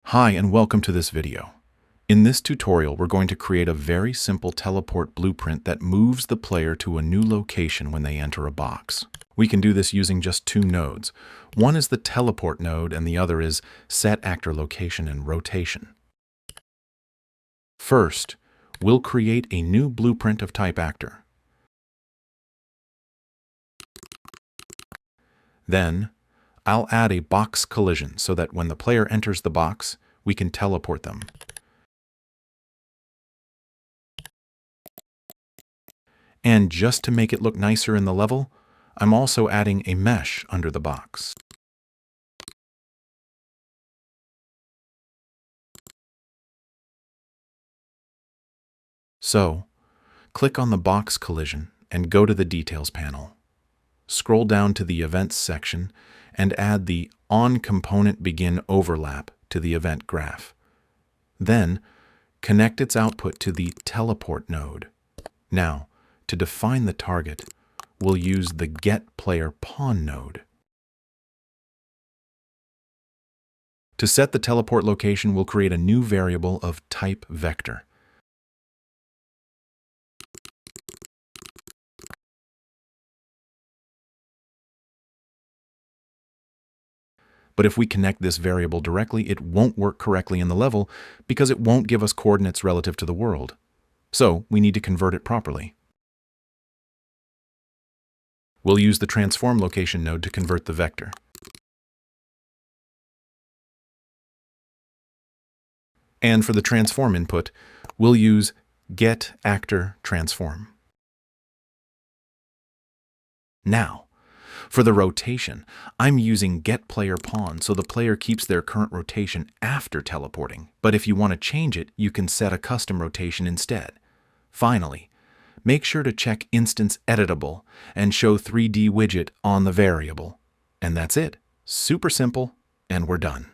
Hi and welcome to this video. In this tutorial, we're going to create a very simple teleport blueprint that moves the player to a new location when they enter a box. We can do this using just two nodes. One is the teleport node and the other is set actor location and rotation. First, we'll create a new blueprint of type actor. Then, I'll add a box collision so that when the player enters the box, we can teleport them. And just to make it look nicer in the level, I'm also adding a mesh under the box. So, click on the box collision and go to the Details panel. Scroll down to the Events section and add the onComponentBegin overlap to the event graph. Then, connect its output to the teleport node. Now, to define the target, we'll use the getPlayerPawn node. To set the teleport location, we'll create a new variable of type vector. But if we connect this variable directly, it won't work correctly in the level because it won't give us coordinates relative to the world. So we need to convert it properly. We'll use the transform location node to convert the vector. And for the transform input, we'll use getActorTransform. Now, for the rotation, I'm using getPlayerPawn so the player keeps their current rotation after teleporting. But if you want to change it, you can set a custom rotation instead. Finally, make sure to check Instance Editable and show 3D widget on the variable. And that's it. Super simple, and we're done.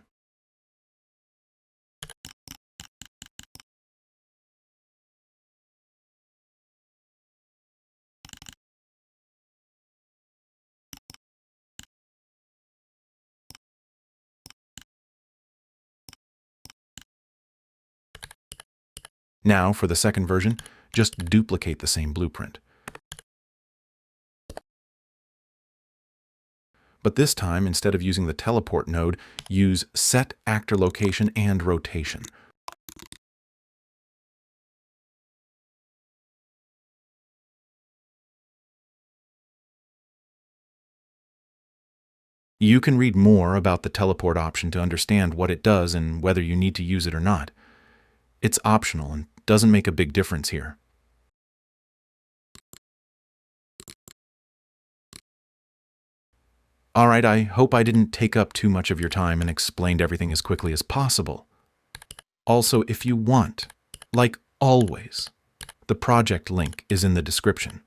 Now, for the second version, just duplicate the same blueprint. But this time, instead of using the teleport node, use set actor location and rotation. You can read more about the teleport option to understand what it does and whether you need to use it or not. It's optional and doesn't make a big difference here. Alright, I hope I didn't take up too much of your time and explained everything as quickly as possible. Also, if you want, like always, the project link is in the description.